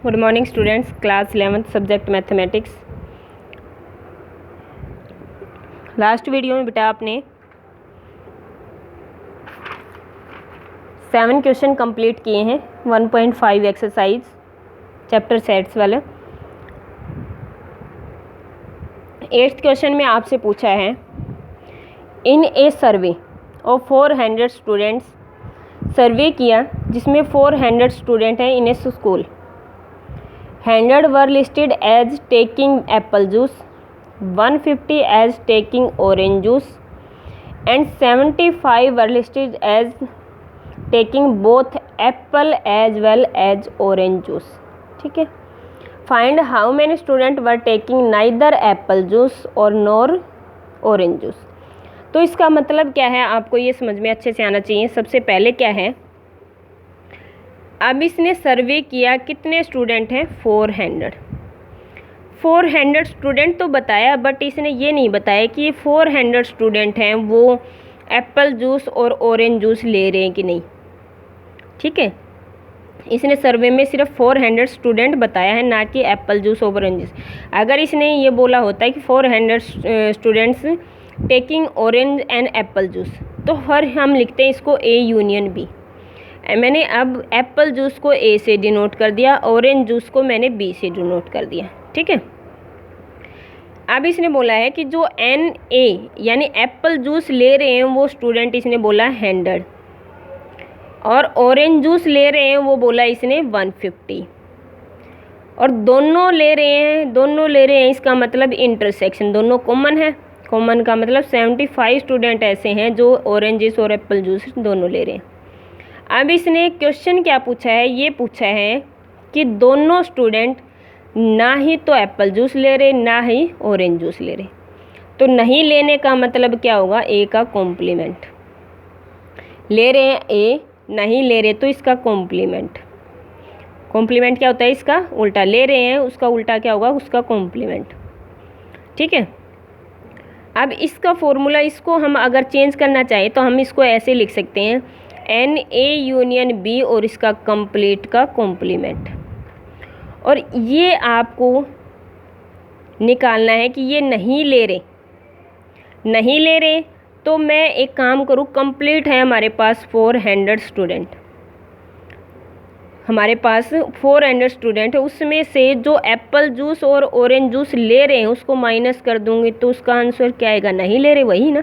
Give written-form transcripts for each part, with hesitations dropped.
Good morning students, class 11th subject mathematics. Last video में बेटा आपने 7 क्वेश्चन कंप्लीट किए हैं 1.5 एक्सरसाइज चैप्टर सेट्स वाले। 8th क्वेश्चन में आपसे पूछा है, इन ए सर्वे ऑफ 400 स्टूडेंट्स, सर्वे किया जिसमें 400 स्टूडेंट हैं इन ए school. 100 were listed as taking apple juice, 150 as taking orange juice, and 75 were listed as taking both apple as well as orange juice। ठीक है। Find how many students were taking neither apple juice or nor orange juice। तो इसका मतलब क्या है, आपको ये समझ में अच्छे से आना चाहिए। सबसे पहले क्या है, अब इसने सर्वे किया, कितने स्टूडेंट हैं? 400 स्टूडेंट तो बताया, बट इसने ये नहीं बताया कि 400 स्टूडेंट हैं वो एप्पल जूस और ऑरेंज जूस ले रहे हैं कि नहीं। ठीक है, इसने सर्वे में सिर्फ 400 स्टूडेंट बताया है, ना कि एप्पल जूस और ऑरेंज जूस। अगर इसने ये बोला होता है कि 400 students taking orange and Apple juice, तो हर हम लिखते हैं इसको ए यूनियन बी। मैंने अब एप्पल जूस को ए से डिनोट कर दिया, ऑरेंज जूस को मैंने बी से डिनोट कर दिया। ठीक है। अब इसने बोला है कि जो एन ए यानी एप्पल जूस ले रहे हैं वो स्टूडेंट इसने बोला 100, और ऑरेंज जूस ले रहे हैं वो बोला इसने 150, और दोनों ले रहे हैं इसका मतलब इंटरसेक्शन, दोनों कॉमन है। कॉमन का मतलब 75 स्टूडेंट ऐसे हैं जो ऑरेंज जूस और एप्पल जूस दोनों ले रहे हैं। अब इसने क्वेश्चन क्या पूछा है, ये पूछा है कि दोनों स्टूडेंट ना ही तो एप्पल जूस ले रहे ना ही ऑरेंज जूस ले रहे। तो नहीं लेने का मतलब क्या होगा, ए का कॉम्प्लीमेंट। ले रहे हैं ए, नहीं ले रहे तो इसका कॉम्प्लीमेंट। कॉम्प्लीमेंट क्या होता है? इसका उल्टा। ले रहे हैं उसका उल्टा क्या होगा, उसका कॉम्प्लीमेंट। ठीक है। अब इसका फॉर्मूला, इसको हम अगर चेंज करना चाहें तो हम इसको ऐसे लिख सकते हैं, एन ए यूनियन बी और इसका कंप्लीट का कॉम्प्लीमेंट। और ये आपको निकालना है कि ये नहीं ले रहे। तो मैं एक काम करूँ, कंप्लीट है हमारे पास 400 स्टूडेंट, हमारे पास 400 स्टूडेंट है, उसमें से जो एप्पल जूस और ऑरेंज जूस ले रहे हैं उसको माइनस कर दूंगी तो उसका आंसर क्या आएगा? नहीं ले रहे, वही ना।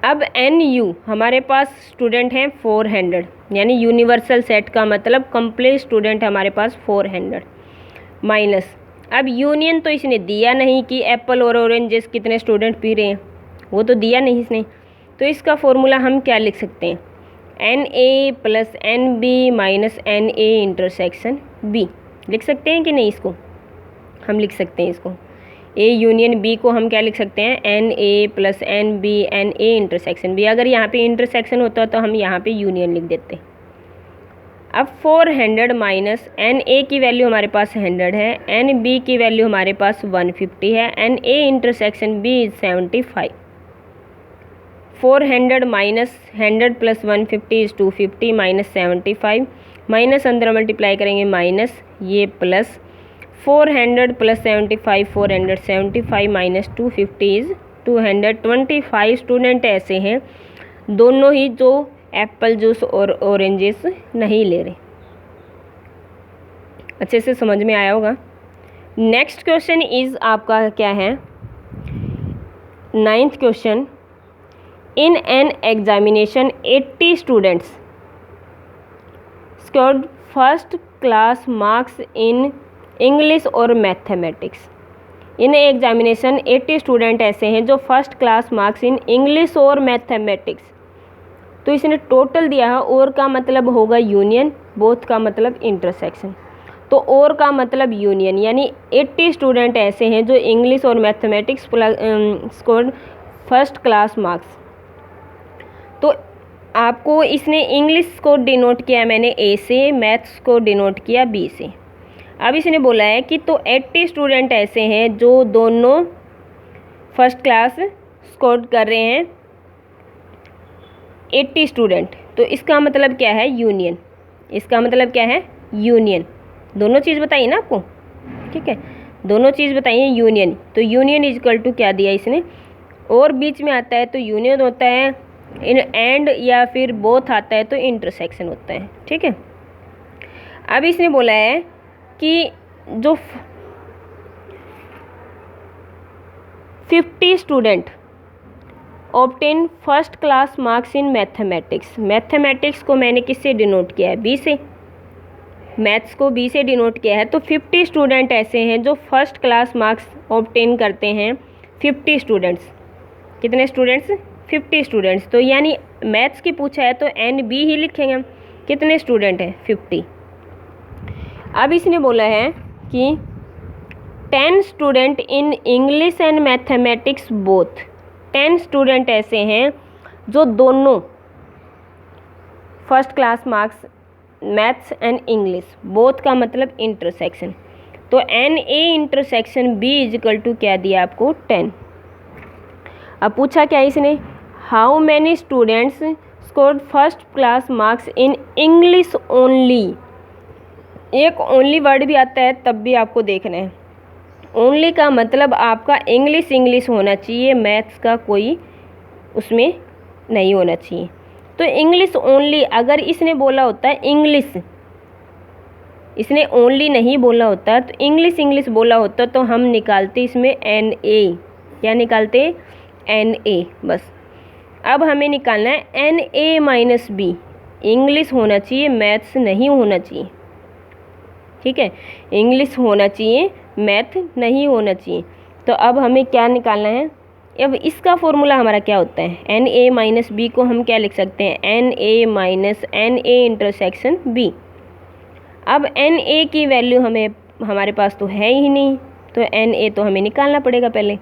अब एन यू हमारे पास स्टूडेंट हैं 400, यानी यूनिवर्सल सेट का मतलब कंप्लीट स्टूडेंट हमारे पास 400 माइनस। अब यूनियन तो इसने दिया नहीं कि एप्पल और ऑरेंजेस कितने स्टूडेंट पी रहे हैं, वो तो दिया नहीं इसने। तो इसका फॉर्मूला हम क्या लिख सकते हैं, n A plus n B minus n A intersection B. लिख सकते हैं कि नहीं? इसको हम लिख सकते हैं, इसको ए यूनियन बी को हम क्या लिख सकते हैं, n A plus n B n A intersection B. अगर यहाँ पे इंटरसेक्शन होता तो हम यहाँ पे यूनियन लिख देते। अब 400 माइनस एन ए की वैल्यू हमारे पास 100 है, एन बी की वैल्यू हमारे पास 150 है, n A intersection B is 75। 400 minus 100 plus 150 is 250 minus 75, minus अंदर मल्टीप्लाई करेंगे माइनस, ये plus 400 plus 75 475 minus 250 is 225 student ऐसे हैं दोनों ही जो एप्पल जूस और ऑरेंजेस नहीं ले रहे। अच्छे से समझ में आया होगा। नेक्स्ट क्वेश्चन इज आपका क्या है, 9th question. In an examination 80 students scored first class marks in English और मैथमेटिक्स। इन एग्जामिनेशन 80 स्टूडेंट ऐसे हैं जो first class marks in English और मैथमेटिक्स। तो इसने टोटल दिया है, और का मतलब होगा यूनियन, बोथ का मतलब इंटरसेक्शन। तो और का मतलब यूनियन, यानी 80 स्टूडेंट ऐसे हैं जो इंग्लिश और mathematics scored first class marks. तो आपको इसने इंग्लिश को डिनोट किया मैंने ए से, मैथ्स को डिनोट किया बी से। अब इसने बोला है कि तो 80 स्टूडेंट ऐसे हैं जो दोनों फर्स्ट क्लास स्कोर कर रहे हैं, 80 स्टूडेंट। तो इसका मतलब क्या है? यूनियन। इसका मतलब क्या है? यूनियन, दोनों चीज़ बताइए ना आपको, ठीक है, दोनों चीज़ बताइए यूनियन। तो यूनियन इज इक्वल टू क्या दिया इसने, और बीच में आता है तो यूनियन होता है, इन एंड या फिर बोथ आता है तो इंटरसेक्शन होता है, ठीक है। अब इसने बोला है कि जो 50 student obtain first class marks in mathematics, mathematics को मैंने किससे डिनोट किया है, बी से, मैथ्स को बी से डिनोट किया है। तो 50 स्टूडेंट ऐसे हैं जो फर्स्ट क्लास मार्क्स ऑब्टेन करते हैं, 50 स्टूडेंट्स, कितने स्टूडेंट्स, 50 स्टूडेंट्स। तो यानी मैथ्स की पूछा है तो एन बी ही लिखेंगे हम, कितने स्टूडेंट हैं, 50। अब इसने बोला है कि 10 student in English and mathematics both, 10 student ऐसे हैं जो दोनों first class marks maths and English, both का मतलब इंटरसेक्शन। तो n A intersection B is equal to क्या दिया आपको, 10। अब पूछा क्या इसने, how many students scored first class marks in English only, एक ओनली वर्ड भी आता है तब भी आपको देखना है, ओनली का मतलब आपका इंग्लिश होना चाहिए, मैथ्स का कोई उसमें नहीं होना चाहिए। तो इंग्लिश ओनली, अगर इसने बोला होता है इंग्लिश, इसने ओनली नहीं बोला होता तो इंग्लिश बोला होता तो हम निकालते इसमें एन ए, क्या निकालते, एन ए बस। अब हमें निकालना है n A minus B, English होना चाहिए, मैथ्स नहीं होना चाहिए, ठीक है, इंग्लिश होना चाहिए, मैथ नहीं होना चाहिए। तो अब हमें क्या निकालना है, अब इसका फॉर्मूला हमारा क्या होता है, एन ए माइनस बी को हम क्या लिख सकते हैं, n A minus n A intersection B. अब एन ए की वैल्यू हमें हमारे पास तो है ही नहीं, तो एन ए तो हमें निकालना पड़ेगा पहले।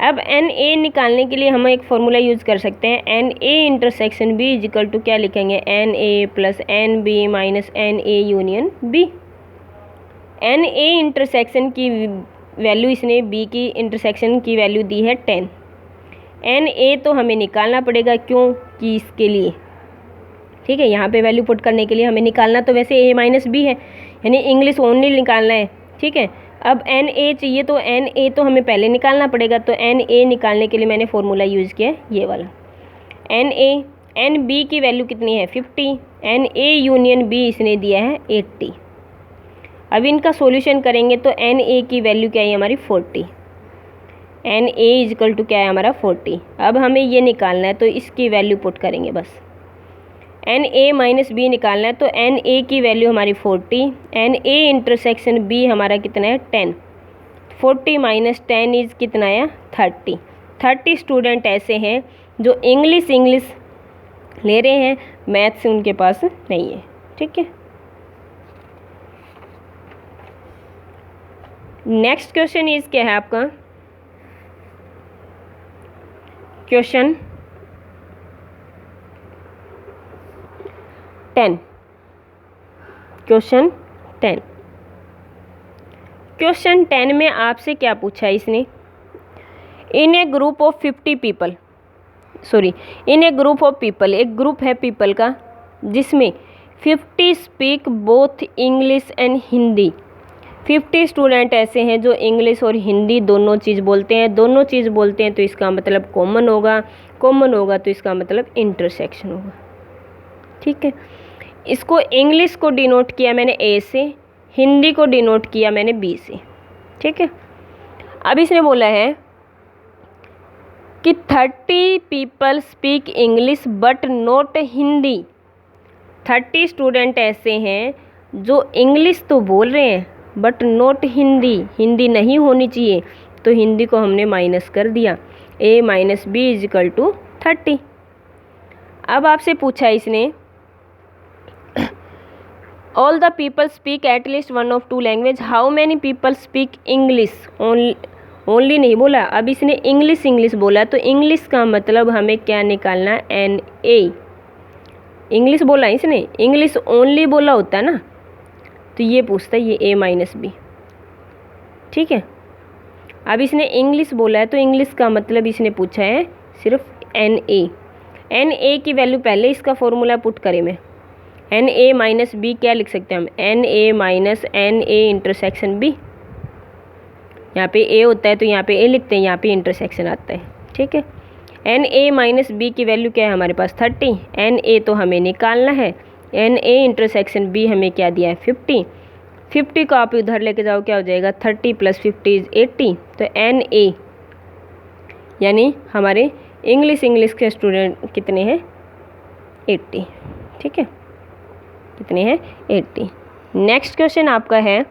अब एन ए निकालने के लिए हम एक फॉर्मूला यूज़ कर सकते हैं, n A intersection B is equal to क्या लिखेंगे, n A plus n B minus n A union B. N A intersection की वैल्यू इसने बी की इंटरसेक्शन की वैल्यू दी है 10, एन ए तो हमें निकालना पड़ेगा, क्यों कि इसके लिए, ठीक है, यहाँ पे वैल्यू पुट करने के लिए हमें निकालना तो वैसे ए माइनस बी है, यानी इंग्लिश ओनली निकालना है, ठीक है। अब एन ए चाहिए तो एन ए तो हमें पहले निकालना पड़ेगा, तो एन ए निकालने के लिए मैंने फॉर्मूला यूज़ किया है ये वाला, एन ए, एन बी की वैल्यू कितनी है 50, एन ए यूनियन बी इसने दिया है 80। अब इनका सॉल्यूशन करेंगे तो एन ए की वैल्यू क्या है हमारी 40, n A is equal to क्या है हमारा 40। अब हमें ये निकालना है तो इसकी वैल्यू पुट करेंगे बस, एन ए माइनस बी निकालना है तो एन ए की वैल्यू हमारी 40, एन ए इंटरसेक्शन बी हमारा कितना है 10, 40 माइनस 10 इज कितना है 30। 30 स्टूडेंट ऐसे हैं जो इंग्लिश ले रहे हैं, मैथ्स उनके पास नहीं है, ठीक है। नेक्स्ट क्वेश्चन इज क्या है आपका, क्वेश्चन 10, क्वेश्चन 10, क्वेश्चन 10 में आपसे क्या पूछा है इसने, in a group of 50 people, sorry in a group of people, एक ग्रुप है पीपल का जिसमें 50 speak both English and Hindi, 50 student ऐसे हैं जो इंग्लिश और हिंदी दोनों चीज़ बोलते हैं, दोनों चीज़ बोलते हैं तो इसका मतलब कॉमन होगा, कॉमन होगा तो इसका मतलब इंटरसेक्शन होगा, ठीक है। इसको इंग्लिश को डिनोट किया मैंने ए से, हिंदी को डिनोट किया मैंने बी से, ठीक है। अब इसने बोला है कि 30 people speak English but not Hindi, 30 student ऐसे हैं जो इंग्लिश तो बोल रहे हैं बट नॉट हिंदी, हिंदी नहीं होनी चाहिए, तो हिंदी को हमने माइनस कर दिया, a minus b is equal to 30। अब आपसे पूछा इसने all the people speak at least one of two language, how many people speak English, only नहीं बोला, अब इसने इंग्लिश बोला, तो इंग्लिश का मतलब हमें क्या निकालना, एन ए, इंग्लिश बोला इसने, इंग्लिश ओनली बोला होता है ना, तो ये पूछता है ये ए माइनस बी, ठीक है। अब इसने इंग्लिश बोला है तो इंग्लिश का मतलब इसने पूछा है सिर्फ एन ए, एन ए की वैल्यू पहले इसका फॉर्मूला पुट करें मैं, एन ए माइनस बी क्या लिख सकते हैं हम, n A minus n A intersection B. यहाँ पे ए होता है तो यहाँ पे ए लिखते हैं, यहाँ पे इंटरसेक्शन आता है, ठीक है। एन ए माइनस बी की वैल्यू क्या है हमारे पास 30, एन ए तो हमें निकालना है, एन ए इंटरसेक्शन बी हमें क्या दिया है 50। 50 को आप उधर लेके जाओ क्या हो जाएगा 30 + 50 = 80। तो एन ए यानी हमारे इंग्लिश के स्टूडेंट कितने हैं 80, ठीक है, कितने हैं 80। नेक्स्ट क्वेश्चन आपका है